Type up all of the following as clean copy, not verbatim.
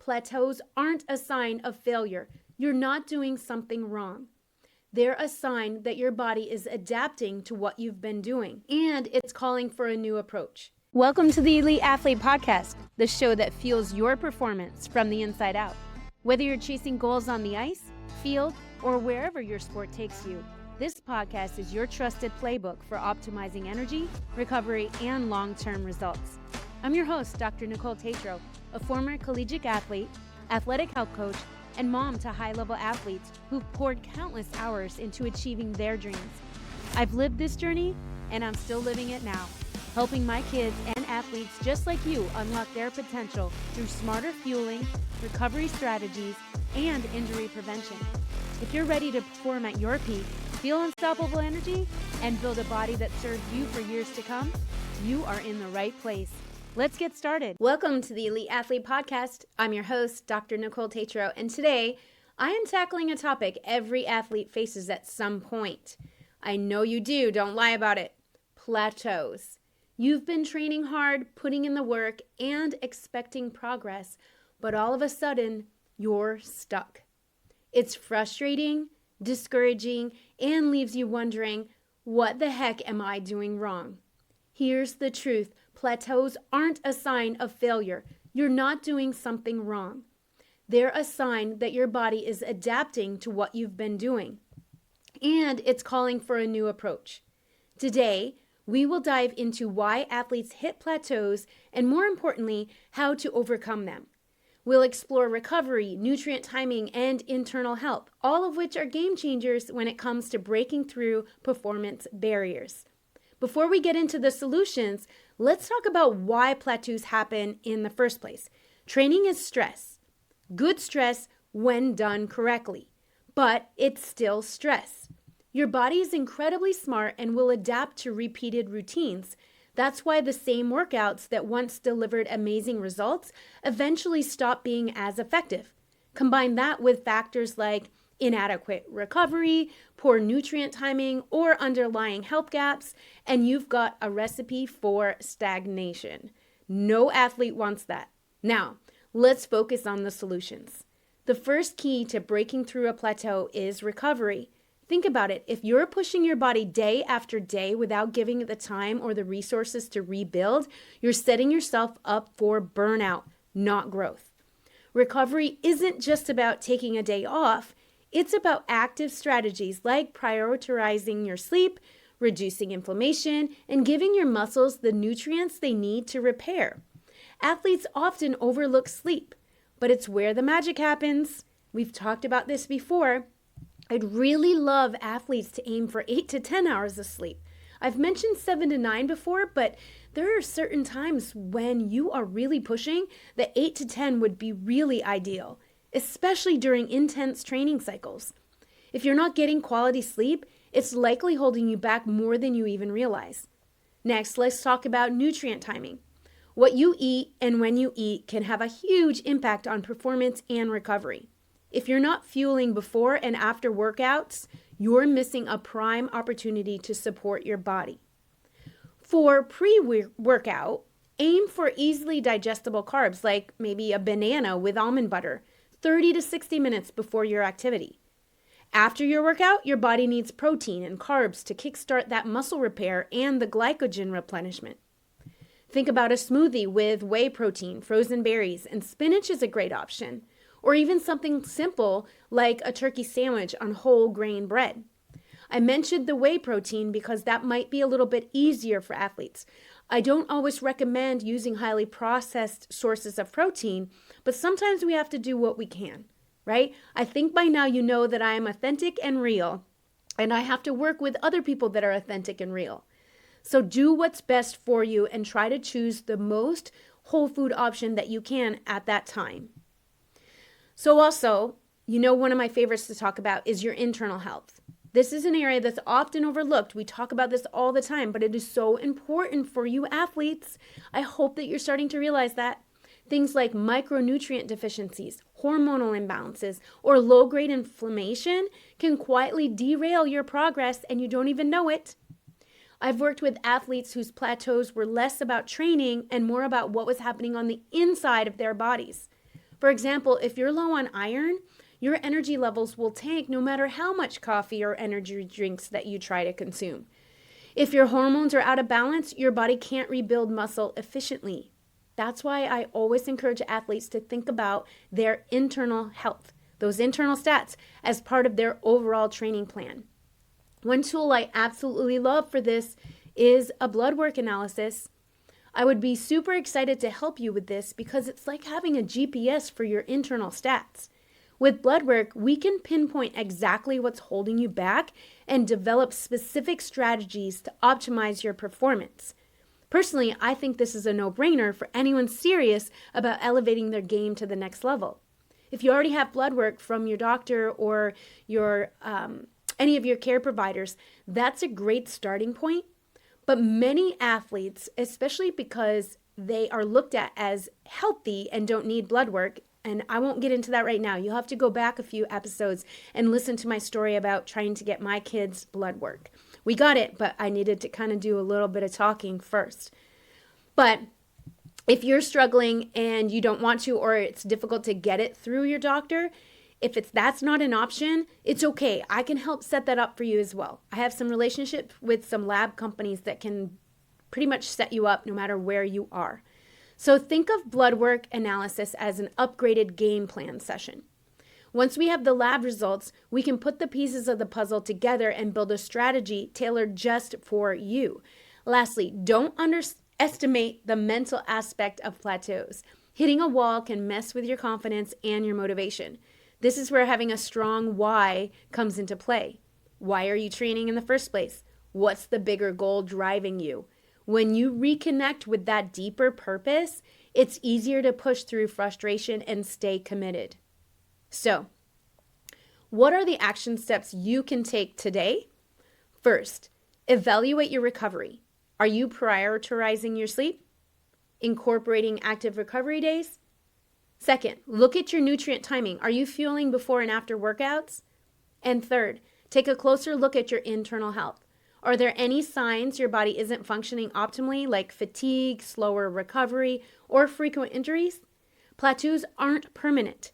plateaus aren't a sign of failure. You're not doing something wrong. They're a sign that your body is adapting to what you've been doing, and it's calling for a new approach. Welcome to the Elite Athlete Podcast, the show that fuels your performance from the inside out. Whether you're chasing goals on the ice, field, or wherever your sport takes you, this podcast is your trusted playbook for optimizing energy, recovery, and long-term results. I'm your host, Dr. Nicole Tatro, a former collegiate athlete, athletic health coach, and mom to high-level athletes who've poured countless hours into achieving their dreams. I've lived this journey, and I'm still living it now, helping my kids and athletes just like you unlock their potential through smarter fueling, recovery strategies, and injury prevention. If you're ready to perform at your peak, feel unstoppable energy, and build a body that serves you for years to come, you are in the right place. Let's get started. Welcome to the Elite Athlete Podcast. I'm your host, Dr. Nicole Tatro, and today I am tackling a topic every athlete faces at some point. I know you do, don't lie about it. Plateaus. You've been training hard, putting in the work, and expecting progress, but all of a sudden, you're stuck. It's frustrating, discouraging, and leaves you wondering, what the heck am I doing wrong? Here's the truth. Plateaus aren't a sign of failure. You're not doing something wrong. They're a sign that your body is adapting to what you've been doing, and it's calling for a new approach. Today, we will dive into why athletes hit plateaus and, more importantly, how to overcome them. We'll explore recovery, nutrient timing, and internal health, all of which are game changers when it comes to breaking through performance barriers. Before we get into the solutions, let's talk about why plateaus happen in the first place. Training is stress. Good stress when done correctly, but it's still stress. Your body is incredibly smart and will adapt to repeated routines. That's why the same workouts that once delivered amazing results eventually stop being as effective. Combine that with factors like inadequate recovery, poor nutrient timing, or underlying health gaps, and you've got a recipe for stagnation. No athlete wants that. Now, let's focus on the solutions. The first key to breaking through a plateau is recovery. Think about it. If you're pushing your body day after day without giving it the time or the resources to rebuild, you're setting yourself up for burnout, not growth. Recovery isn't just about taking a day off. It's about active strategies like prioritizing your sleep, reducing inflammation, and giving your muscles the nutrients they need to repair. Athletes often overlook sleep, but it's where the magic happens. We've talked about this before. I'd really love athletes to aim for 8 to 10 hours of sleep. I've mentioned 7 to 9 before, but there are certain times when you are really pushing that 8 to 10 would be really ideal, especially during intense training cycles. If you're not getting quality sleep, it's likely holding you back more than you even realize. Next, let's talk about nutrient timing. What you eat and when you eat can have a huge impact on performance and recovery. If you're not fueling before and after workouts, you're missing a prime opportunity to support your body. For pre-workout, aim for easily digestible carbs like maybe a banana with almond butter 30 to 60 minutes before your activity. After your workout, your body needs protein and carbs to kickstart that muscle repair and the glycogen replenishment. Think about a smoothie with whey protein, frozen berries, and spinach is a great option. Or even something simple like a turkey sandwich on whole grain bread. I mentioned the whey protein because that might be a little bit easier for athletes. I don't always recommend using highly processed sources of protein, but sometimes we have to do what we can, right? I think by now you know that I am authentic and real, and I have to work with other people that are authentic and real. So do what's best for you and try to choose the most whole food option that you can at that time. So also, one of my favorites to talk about is your internal health. This is an area that's often overlooked. We talk about this all the time, but it is so important for you athletes. I hope that you're starting to realize that. Things like micronutrient deficiencies, hormonal imbalances, or low-grade inflammation can quietly derail your progress and you don't even know it. I've worked with athletes whose plateaus were less about training and more about what was happening on the inside of their bodies. For example, if you're low on iron, your energy levels will tank no matter how much coffee or energy drinks that you try to consume. If your hormones are out of balance, your body can't rebuild muscle efficiently. That's why I always encourage athletes to think about their internal health, those internal stats, as part of their overall training plan. One tool I absolutely love for this is a blood work analysis. I would be super excited to help you with this because it's like having a GPS for your internal stats. With blood work, we can pinpoint exactly what's holding you back and develop specific strategies to optimize your performance. Personally, I think this is a no-brainer for anyone serious about elevating their game to the next level. If you already have blood work from your doctor or your any of your care providers, that's a great starting point. But many athletes, especially because they are looked at as healthy and don't need blood work, and I won't get into that right now. You'll have to go back a few episodes and listen to my story about trying to get my kids blood work. We got it, but I needed to kind of do a little bit of talking first. But if you're struggling and you don't want to, or it's difficult to get it through your doctor, if that's not an option, it's okay. I can help set that up for you as well. I have some relationships with some lab companies that can pretty much set you up no matter where you are. So think of blood work analysis as an upgraded game plan session. Once we have the lab results, we can put the pieces of the puzzle together and build a strategy tailored just for you. Lastly, don't underestimate the mental aspect of plateaus. Hitting a wall can mess with your confidence and your motivation. This is where having a strong why comes into play. Why are you training in the first place? What's the bigger goal driving you? When you reconnect with that deeper purpose, it's easier to push through frustration and stay committed. So, what are the action steps you can take today? First, evaluate your recovery. Are you prioritizing your sleep? Incorporating active recovery days? Second, look at your nutrient timing. Are you fueling before and after workouts? And third, take a closer look at your internal health. Are there any signs your body isn't functioning optimally, like fatigue, slower recovery, or frequent injuries? Plateaus aren't permanent.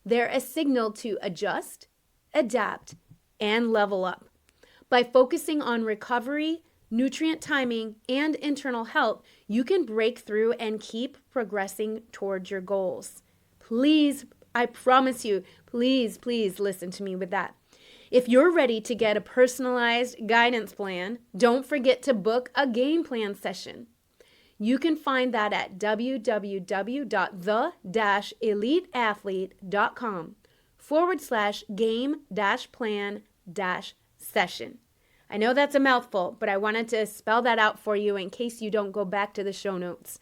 They're a signal to adjust, adapt, and level up. By focusing on recovery, nutrient timing, and internal health, you can break through and keep progressing towards your goals. Please, I promise you, please listen to me with that. If you're ready to get a personalized guidance plan, don't forget to book a game plan session. You can find that at www.the-eliteathlete.com/game-plan-session. I know that's a mouthful, but I wanted to spell that out for you in case you don't go back to the show notes.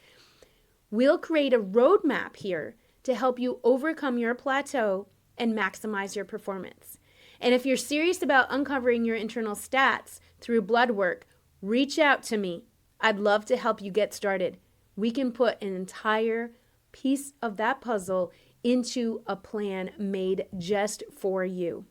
We'll create a roadmap here to help you overcome your plateau and maximize your performance. And if you're serious about uncovering your internal stats through blood work, reach out to me. I'd love to help you get started. We can put an entire piece of that puzzle into a plan made just for you.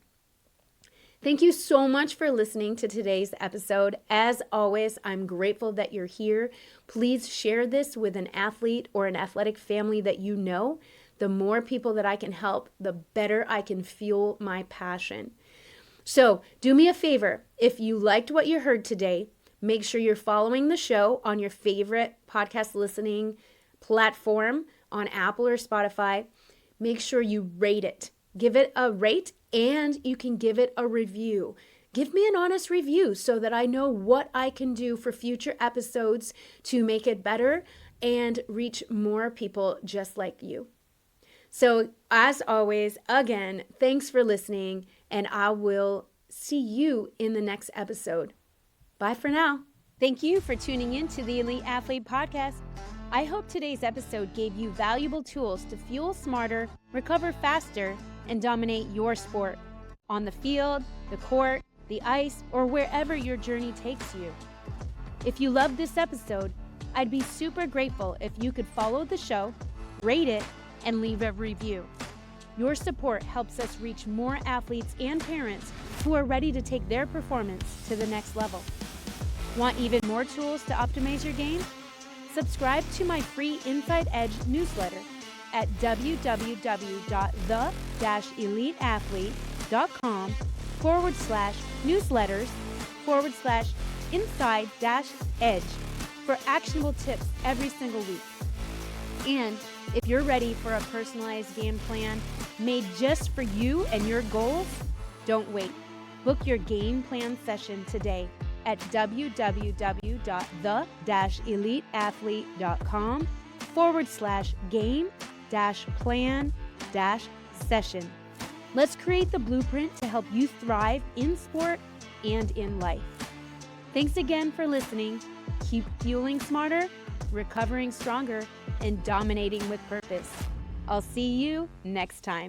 Thank you so much for listening to today's episode. As always, I'm grateful that you're here. Please share this with an athlete or an athletic family that you know. The more people that I can help, the better I can fuel my passion. So do me a favor. If you liked what you heard today, make sure you're following the show on your favorite podcast listening platform on Apple or Spotify. Make sure you rate it. Give it a rate, and you can give it a review. Give me an honest review so that I know what I can do for future episodes to make it better and reach more people just like you. So as always, again, thanks for listening, and I will see you in the next episode. Bye for now. Thank you for tuning in to the Elite Athlete Podcast. I hope today's episode gave you valuable tools to fuel smarter, recover faster, and dominate your sport on the field, the court, the ice, or wherever your journey takes you. If you loved this episode, I'd be super grateful if you could follow the show, rate it, and leave a review. Your support helps us reach more athletes and parents who are ready to take their performance to the next level. Want even more tools to optimize your game? Subscribe to my free Inside Edge newsletter. at www.the-eliteathlete.com/newsletters/inside-edge for actionable tips every single week. And if you're ready for a personalized game plan made just for you and your goals, don't wait. Book your game plan session today at www.the-eliteathlete.com/game-plan-session. Let's create the blueprint to help you thrive in sport and in life. Thanks again for listening. Keep fueling smarter, recovering stronger, and dominating with purpose. I'll see you next time.